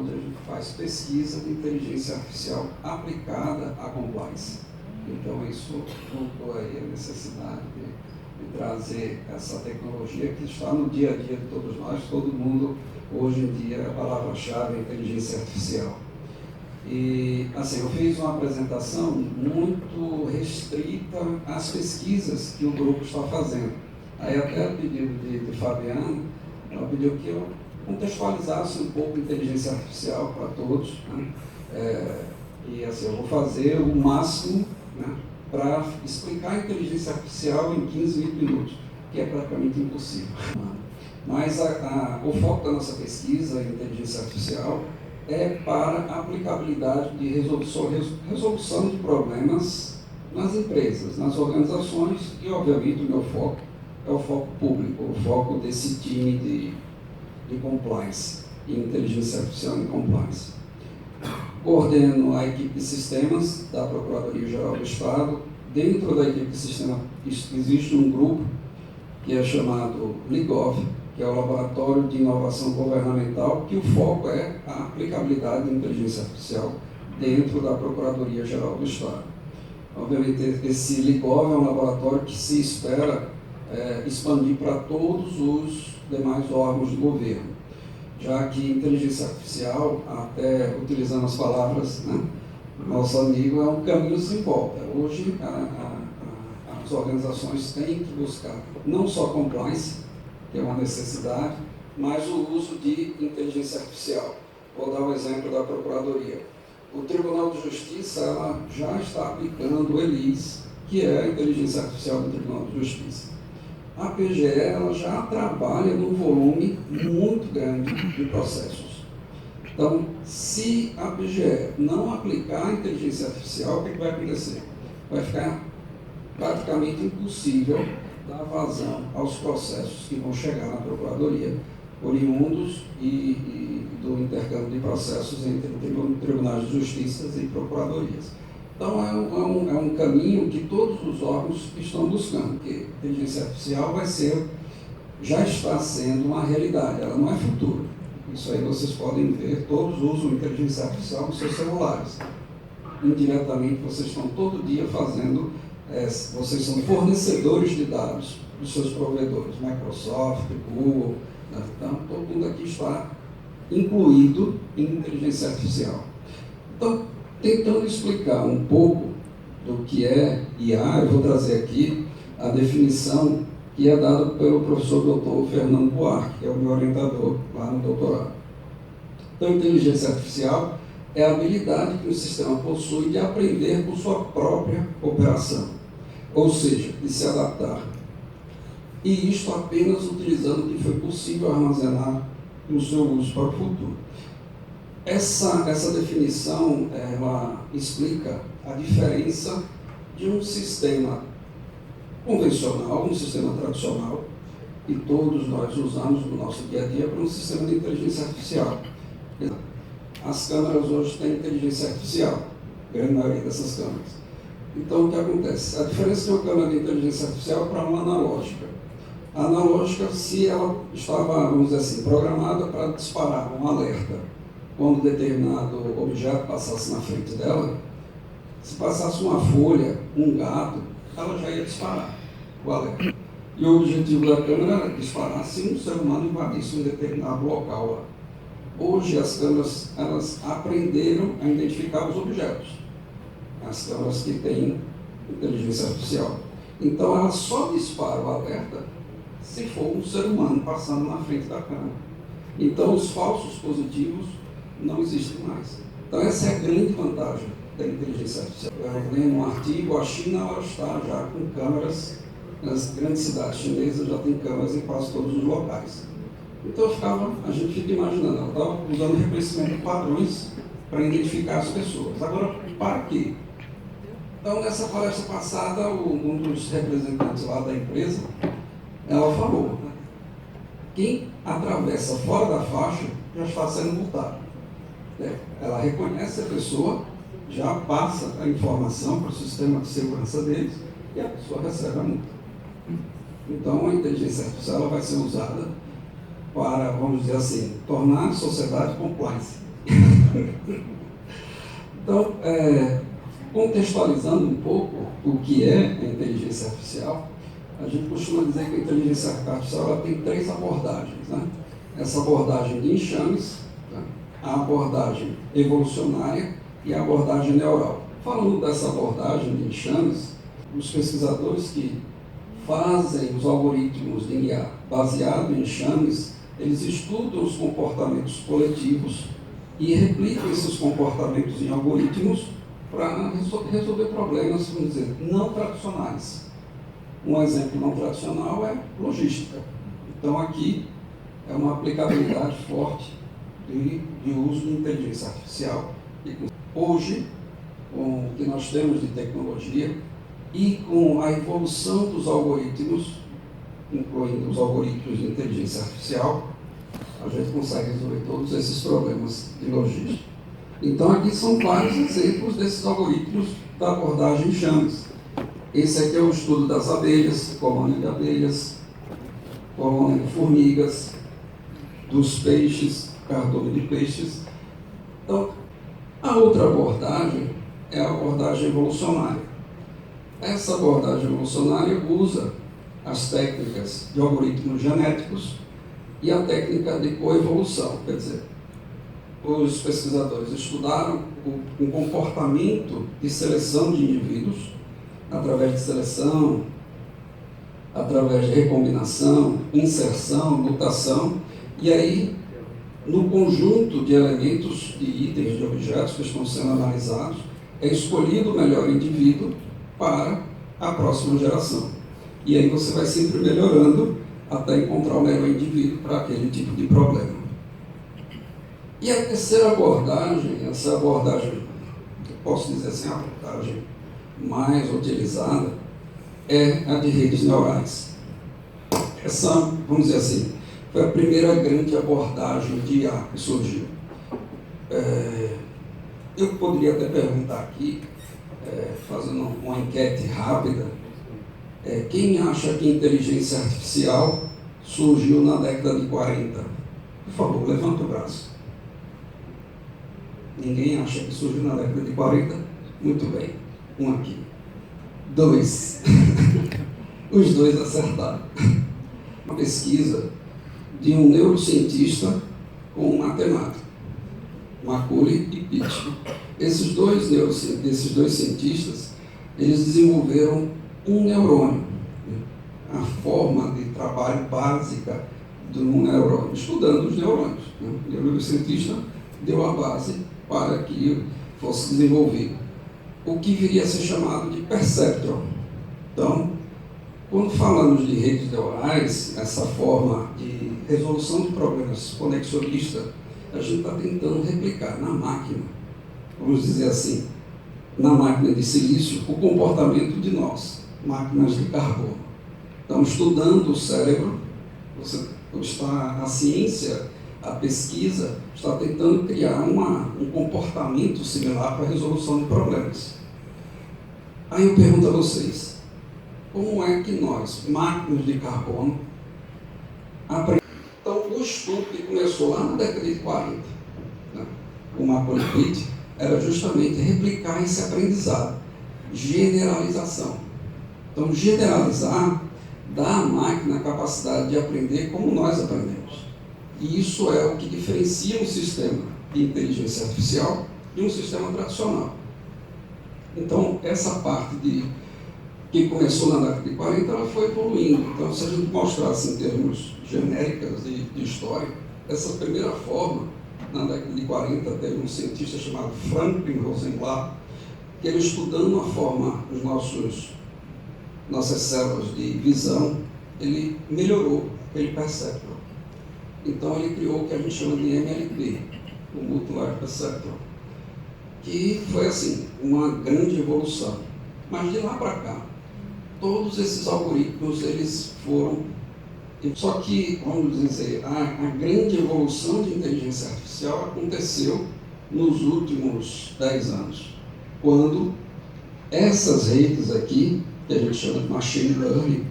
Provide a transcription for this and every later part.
onde a gente faz pesquisa de inteligência artificial aplicada à compliance. Então, isso juntou aí a necessidade de trazer essa tecnologia que está no dia a dia de todos nós. Todo mundo, hoje em dia, a palavra-chave é inteligência artificial. E, assim, eu fiz uma apresentação muito restrita às pesquisas que o grupo está fazendo. Aí, até a pedido de Fabiana, ela pediu que eu contextualizasse um pouco a inteligência artificial para todos, né? E, assim, eu vou fazer o máximo, né, para explicar a inteligência artificial em 15, 20 minutos, que é praticamente impossível. Mas o foco da nossa pesquisa em inteligência artificial é para a aplicabilidade de resolução de problemas nas empresas, nas organizações e, obviamente, o meu foco é o foco público, o foco desse time de compliance e inteligência artificial em compliance. Coordeno a equipe de sistemas da Procuradoria-Geral do Estado. Dentro da equipe de sistema existe um grupo que é chamado LIGOV, que é o Laboratório de Inovação Governamental, que o foco é a aplicabilidade da inteligência artificial dentro da Procuradoria-Geral do Estado. Obviamente, esse LIGOV é um laboratório que se espera expandir para todos os demais órgãos do governo, já que inteligência artificial, até utilizando as palavras, né, nosso amigo, é um caminho sem volta. Hoje, as organizações têm que buscar não só compliance, que é uma necessidade, mas o uso de inteligência artificial. Vou dar o exemplo da Procuradoria. O Tribunal de Justiça ela já está aplicando o ELIS, que é a inteligência artificial do Tribunal de Justiça. A PGE ela já trabalha num volume muito grande de processos. Então, se a PGE não aplicar a inteligência artificial, o que vai acontecer? Vai ficar praticamente impossível dar vazão aos processos que vão chegar na Procuradoria, oriundos e do intercâmbio de processos entre tribunais de justiça e procuradorias. Então, é um caminho que todos os órgãos estão buscando, porque a inteligência artificial já está sendo uma realidade, ela não é futuro. Isso aí vocês podem ver, todos usam inteligência artificial nos seus celulares. Indiretamente, vocês estão todo dia fazendo, vocês são fornecedores de dados dos seus provedores, Microsoft, Google, né? Então, todo mundo aqui está incluído em inteligência artificial. Então, tentando explicar um pouco do que é IA, eu vou trazer aqui a definição que é dada pelo professor Dr. Fernando Buarque, que é o meu orientador lá no doutorado. Então, inteligência artificial é a habilidade que o sistema possui de aprender por sua própria operação, ou seja, de se adaptar. E isto apenas utilizando o que foi possível armazenar no seu uso para o futuro. Essa definição ela explica a diferença de um sistema convencional, um sistema tradicional, que todos nós usamos no nosso dia a dia, para um sistema de inteligência artificial. As câmeras hoje têm inteligência artificial, a grande maioria dessas câmeras. Então, o que acontece? A diferença de uma câmera de inteligência artificial para uma analógica. A analógica, se ela estava, vamos dizer assim, programada para disparar um alerta quando determinado objeto passasse na frente dela, se passasse uma folha, um gato, ela já ia disparar o alerta. E o objetivo da câmera era disparar se um ser humano invadisse um determinado local lá. Hoje as câmeras elas aprenderam a identificar os objetos, as câmeras que têm inteligência artificial. Então elas só disparam o alerta se for um ser humano passando na frente da câmera. Então os falsos positivos não existem mais. Então essa é a grande vantagem da inteligência artificial. Eu lendo um artigo, a China ela está já com câmeras, nas grandes cidades chinesas já tem câmeras em quase todos os locais. Então a gente fica imaginando, ela estava usando reconhecimento de padrões para identificar as pessoas. Agora, para quê? Então, nessa palestra passada, um dos representantes lá da empresa, ela falou, né, quem atravessa fora da faixa já está sendo multado. Ela reconhece a pessoa, já passa a informação para o sistema de segurança deles e a pessoa recebe a multa. Então, a inteligência artificial ela vai ser usada para, vamos dizer assim, tornar a sociedade compliance. Então, contextualizando um pouco o que é a inteligência artificial, a gente costuma dizer que a inteligência artificial ela tem três abordagens, né? Essa abordagem de enxames, né? A abordagem evolucionária e a abordagem neural. Falando dessa abordagem de enxames, os pesquisadores que fazem os algoritmos de IA baseados em enxames, eles estudam os comportamentos coletivos e replicam esses comportamentos em algoritmos para resolver problemas, vamos dizer, não tradicionais. Um exemplo não tradicional é logística. Então aqui é uma aplicabilidade forte de uso de inteligência artificial. E hoje, com o que nós temos de tecnologia e com a evolução dos algoritmos, incluindo os algoritmos de inteligência artificial, a gente consegue resolver todos esses problemas de logística. Então aqui são vários exemplos desses algoritmos da abordagem enxames. Esse aqui é o estudo das abelhas, colônia de abelhas, colônia de formigas, dos peixes, cardume de peixes. Então, a outra abordagem é a abordagem evolucionária. Essa abordagem evolucionária usa as técnicas de algoritmos genéticos e a técnica de coevolução, quer dizer, os pesquisadores estudaram o comportamento de seleção de indivíduos através de seleção, através de recombinação, inserção, mutação, e aí, no conjunto de elementos, de itens, de objetos que estão sendo analisados, é escolhido o melhor indivíduo para a próxima geração. E aí você vai sempre melhorando até encontrar o melhor indivíduo para aquele tipo de problema. E a terceira abordagem, essa abordagem, eu posso dizer assim, a abordagem mais utilizada, é a de redes neurais. Essa, vamos dizer assim, foi a primeira grande abordagem de IA que surgiu. Eu poderia até perguntar aqui, fazendo uma enquete rápida, quem acha que a inteligência artificial surgiu na década de 40? Por favor, levanta o braço. Ninguém acha que surgiu na década de 40? Muito bem. Um aqui. 2. Os dois acertaram. Uma pesquisa de um neurocientista com um matemático, Macaulay e Pitt. Esses dois cientistas, eles desenvolveram um neurônio, a forma de trabalho básica de um neurônio, estudando os neurônios. O neurocientista deu a base para que fosse desenvolvido o que viria a ser chamado de perceptron. Então, quando falamos de redes neurais, essa forma de resolução de problemas conexionista, a gente está tentando replicar na máquina, vamos dizer assim, na máquina de silício, o comportamento de nós, máquinas de carbono. Então, estudando o cérebro, a ciência, a pesquisa, está tentando criar um comportamento similar para a resolução de problemas. Aí eu pergunto a vocês, como é que nós, máquinas de carbono, aprendemos? Então, o estudo que começou lá na década de 40, né, o Macaulay e Pitt, era justamente replicar esse aprendizado, generalização. Então, generalizar dá à máquina a capacidade de aprender como nós aprendemos. E isso é o que diferencia um sistema de inteligência artificial de um sistema tradicional. Então, essa parte que começou na década de 40, ela foi evoluindo. Então, se a gente mostrasse em termos genéricos de história, essa primeira forma, na década de 40, teve um cientista chamado Franklin Rosenblatt, que ele estudando a forma dos nossas células de visão, ele melhorou aquele perceptron. Então ele criou o que a gente chama de MLP, o Multi Light Perceptron, que foi assim, uma grande evolução. Mas de lá para cá, todos esses algoritmos, eles foram... Só que, vamos dizer, a grande evolução de inteligência artificial aconteceu nos últimos 10 anos, quando essas redes aqui, que a gente chama de machine learning,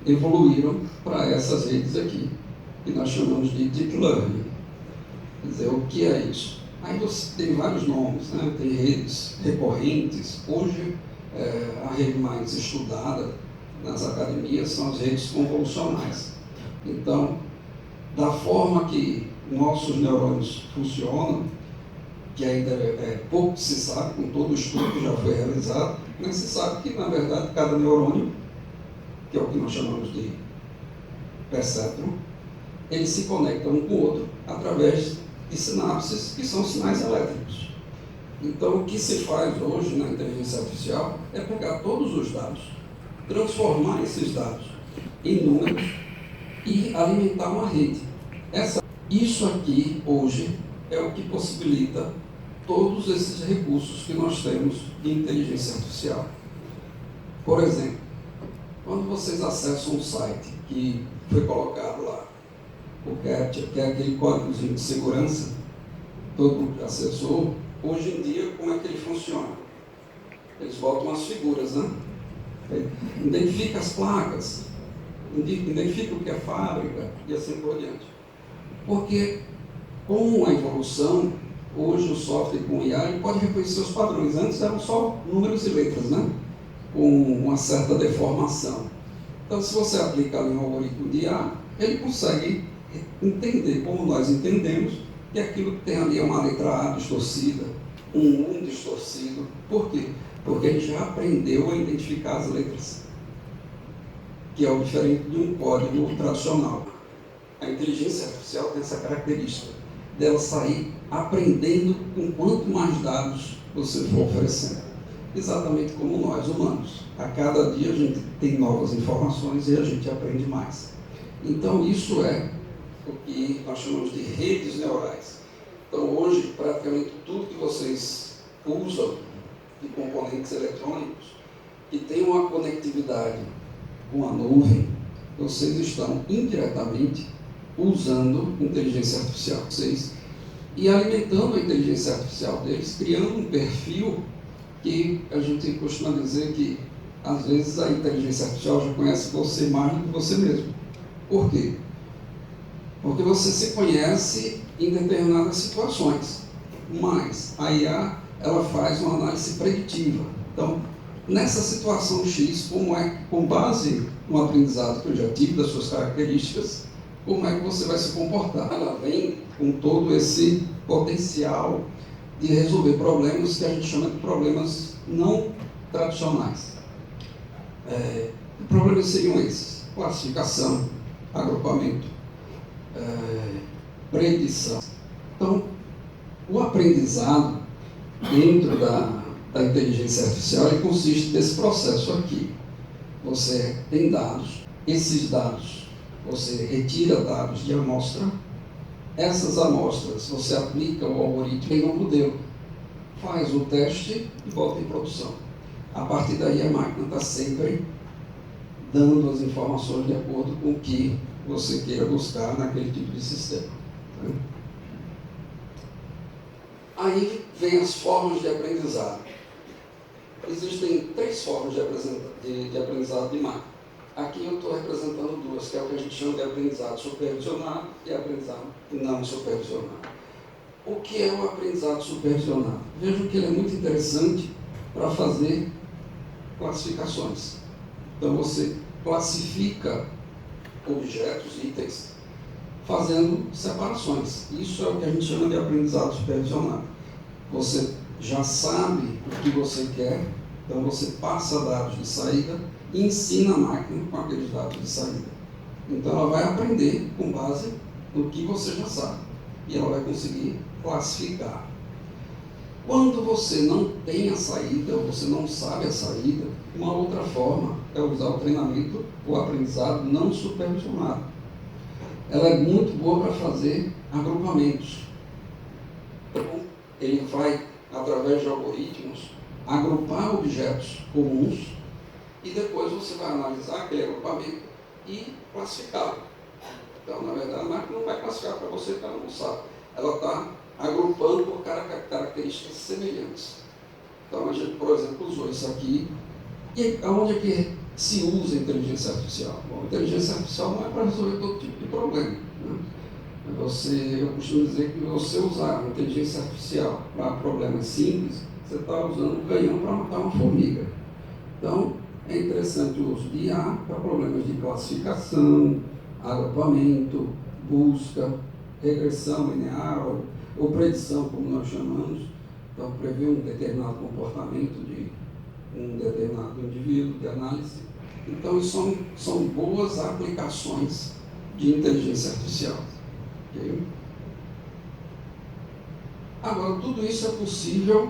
evoluíram para essas redes aqui, que nós chamamos de deep learning. Quer dizer, o que é isso? Aí você tem vários nomes, né? Tem redes recorrentes. Hoje, a rede mais estudada nas academias são as redes convolucionais. Então, da forma que nossos neurônios funcionam, que ainda pouco se sabe, com todo o estudo que já foi realizado, mas se sabe que, na verdade, cada neurônio, que é o que nós chamamos de perceptron, eles se conectam um com o outro através de sinapses, que são sinais elétricos. Então, o que se faz hoje na inteligência artificial é pegar todos os dados, transformar esses dados em números e alimentar uma rede. Isso aqui, hoje, é o que possibilita todos esses recursos que nós temos de inteligência artificial. Por exemplo, quando vocês acessam um site que foi colocado lá, o CAPTCHA, que é aquele códigozinho de segurança, todo mundo que acessou, hoje em dia, como é que ele funciona? Eles botam as figuras, né? Identifica as placas, identifica o que é fábrica e assim por diante. Porque, com a evolução, hoje o software com IA ele pode reconhecer os padrões. Antes eram só números e letras, né? Com uma certa deformação. Então, se você aplica ali um algoritmo de IA, ele consegue entender, como nós entendemos, que aquilo que tem ali é uma letra A distorcida, um distorcido. Por quê? Porque ele já aprendeu a identificar as letras, que é o diferente de um código tradicional. A inteligência artificial tem essa característica dela sair aprendendo com quanto mais dados você for oferecendo. Exatamente como nós, humanos. A cada dia a gente tem novas informações e a gente aprende mais. Então, isso é o que nós chamamos de redes neurais. Então, hoje, praticamente tudo que vocês usam de componentes eletrônicos que tem uma conectividade com a nuvem, vocês estão indiretamente usando inteligência artificial e alimentando a inteligência artificial deles, criando um perfil que a gente costuma dizer que às vezes a inteligência artificial já conhece você mais do que você mesmo. Por quê? Porque você se conhece em determinadas situações, mas a IA ela faz uma análise preditiva. Então, nessa situação X, como é, com base no aprendizado que eu já tive das suas características, como é que você vai se comportar? Ela vem com todo esse potencial de resolver problemas que a gente chama de problemas não tradicionais. Que problemas seriam esses? Classificação, agrupamento, predição. Então, o aprendizado dentro da inteligência artificial ele consiste nesse processo aqui. Você tem dados, esses dados você retira dados de amostra, essas amostras você aplica o algoritmo em um modelo, faz o teste e bota em produção. A partir daí a máquina está sempre dando as informações de acordo com o que você queira buscar naquele tipo de sistema. Aí vem as formas de aprendizado. Existem 3 formas de aprendizado de máquina. Aqui eu estou representando 2, que é o que a gente chama de aprendizado supervisionado e aprendizado não supervisionado. O que é o aprendizado supervisionado? Vejam que ele é muito interessante para fazer classificações. Então você classifica objetos, itens, fazendo separações. Isso é o que a gente chama de aprendizado supervisionado. Você já sabe o que você quer, então você passa dados de saída e ensina a máquina com aqueles dados de saída. Então ela vai aprender com base no que você já sabe e ela vai conseguir classificar. Quando você não tem a saída, ou você não sabe a saída, uma outra forma é usar o treinamento, o aprendizado não supervisionado. Ela é muito boa para fazer agrupamentos. Então, ele vai, através de algoritmos, agrupar objetos comuns e depois você vai analisar aquele agrupamento e classificá-lo. Então, na verdade, a máquina não vai classificar para você que ela não sabe. Ela está agrupando por características semelhantes. Então, a gente, por exemplo, usou isso aqui. E aonde é que se usa a inteligência artificial? Bom, a inteligência artificial não é para resolver todo tipo de problema, né? Eu costumo dizer que você usar a inteligência artificial para problemas simples, você está usando o canhão para matar uma formiga. Então, é interessante o uso de IA para problemas de classificação, agrupamento, busca, regressão linear ou predição, como nós chamamos. Então, prever um determinado comportamento de um determinado indivíduo de análise. Então, isso são boas aplicações de inteligência artificial. Okay? Agora, tudo isso é possível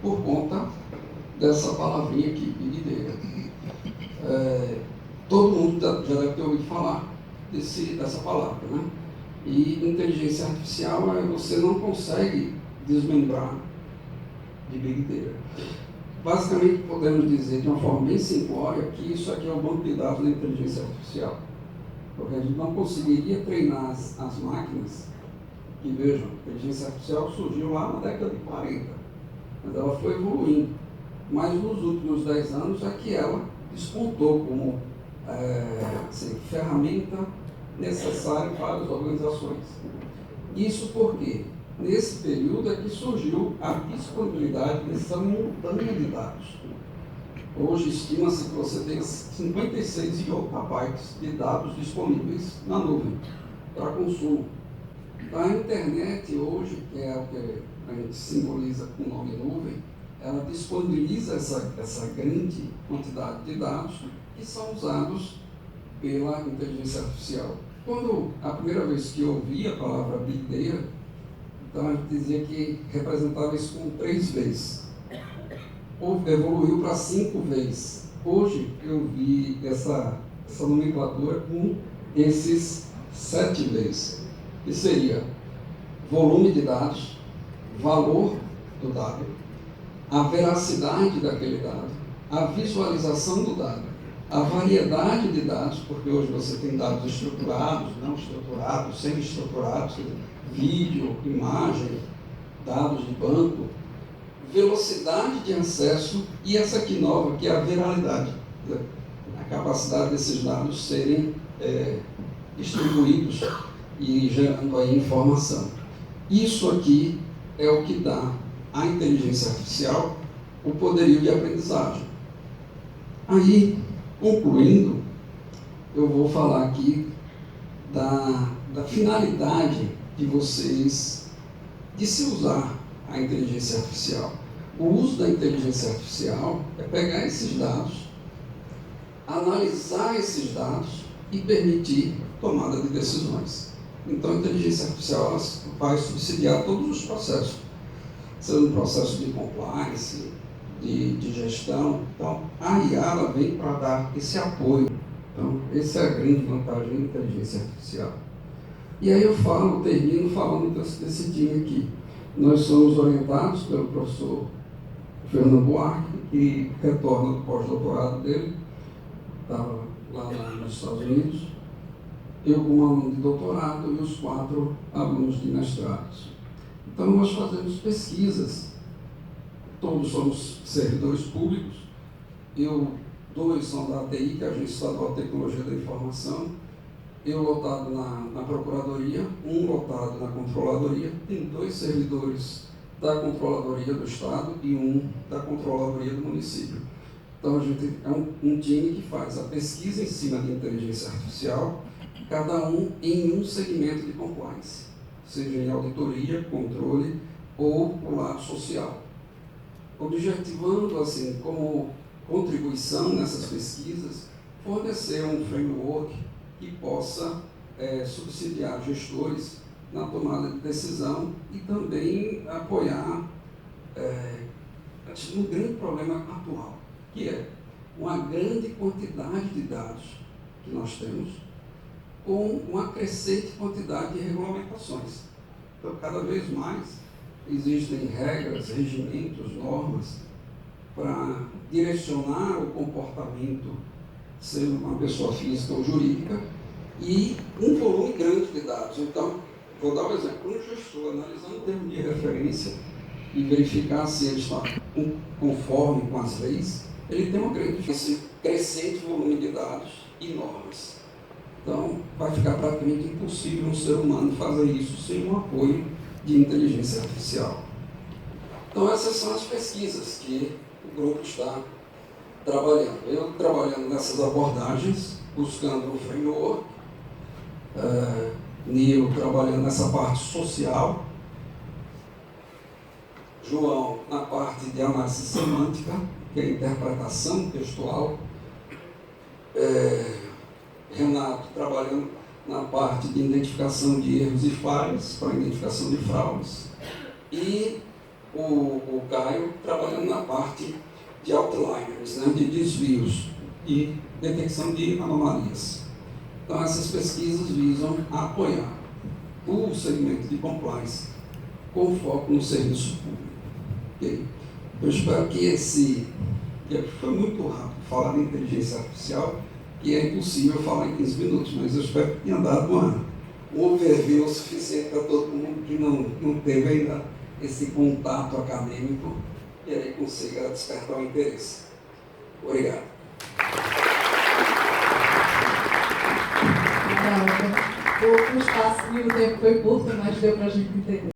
por conta dessa palavrinha aqui, Big Data. Todo mundo já deve ter ouvido falar dessa palavra, né? E inteligência artificial você não consegue desmembrar de Big Data. Basicamente, podemos dizer de uma forma bem simplória que isso aqui é o banco de dados da inteligência artificial. Porque a gente não conseguiria treinar as máquinas, que vejam, a inteligência artificial surgiu lá na década de 40, mas ela foi evoluindo. Mas nos últimos 10 anos é que ela despontou como ferramenta necessária para as organizações. Isso porque, nesse período é que surgiu a disponibilidade dessa montanha de dados. Hoje estima-se que você tem 56 gigabytes de dados disponíveis na nuvem para consumo. A internet hoje, que é o que a gente simboliza com o nome nuvem, ela disponibiliza essa grande quantidade de dados que são usados pela inteligência artificial. Quando a primeira vez que eu ouvi a palavra Big Data, então a gente dizia que representava isso com 3 vezes. Evoluiu para 5 vezes. Hoje eu vi essa nomenclatura com esses 7 vezes. Que seria volume de dados, valor do dado, a veracidade daquele dado, a visualização do dado, a variedade de dados, porque hoje você tem dados estruturados, não estruturados, semi-estruturados, vídeo, imagem, dados de banco, velocidade de acesso e essa aqui nova, que é a viralidade, a capacidade desses dados serem distribuídos e gerando aí informação. Isso aqui é o que dá à inteligência artificial o poderio de aprendizagem. Aí, concluindo, eu vou falar aqui da finalidade de vocês, de se usar a inteligência artificial. O uso da inteligência artificial é pegar esses dados, analisar esses dados e permitir tomada de decisões. Então, a inteligência artificial vai subsidiar todos os processos, sendo um processo de compliance, de gestão. Então, a IA ela vem para dar esse apoio. Então, essa é a grande vantagem da inteligência artificial. E aí eu termino falando desse time aqui. Nós somos orientados pelo professor Fernando Buarque, que retorna do pós-doutorado dele, estava lá nos Estados Unidos, eu como aluno de doutorado e os 4 alunos de mestrados. Então nós fazemos pesquisas, todos somos servidores públicos, 2 são da ATI, que é a Agência Estadual de Tecnologia da Informação, eu lotado na Procuradoria, 1 lotado na Controladoria, tem 2 servidores da Controladoria do Estado e 1 da Controladoria do município. Então a gente é um time que faz a pesquisa em cima de inteligência artificial, cada um em um segmento de compliance, seja em auditoria, controle ou o lado social. Objetivando, assim, como contribuição nessas pesquisas, fornecer um framework que possa subsidiar gestores na tomada de decisão e também apoiar um grande problema atual, que é uma grande quantidade de dados que nós temos com uma crescente quantidade de regulamentações. Então, cada vez mais existem regras, regimentos, normas para direcionar o comportamento, sendo uma pessoa física ou jurídica, e um volume grande de dados. Então, vou dar um exemplo. Um gestor analisando o termo de referência e verificar se ele está conforme com as leis, ele tem uma grande crescente volume de dados e normas. Então, vai ficar praticamente impossível um ser humano fazer isso sem um apoio de inteligência artificial. Então, essas são as pesquisas que o grupo está trabalhando. Eu trabalhando nessas abordagens, buscando o framework, Nilo trabalhando nessa parte social, João na parte de análise semântica, que é a interpretação textual, Renato trabalhando na parte de identificação de erros e falhas, para identificação de fraudes, e o Caio trabalhando na parte de outliers, né, de desvios e detecção de anomalias. Então, essas pesquisas visam apoiar o segmento de compliance com foco no serviço público. Okay? Eu espero que foi muito rápido falar de inteligência artificial, que é impossível falar em 15 minutos, mas eu espero que tenha dado um overview suficiente para todo mundo que não teve ainda esse contato acadêmico e aí consiga despertar o interesse. Obrigado. O espaço e o tempo foi curto, mas deu para a gente entender.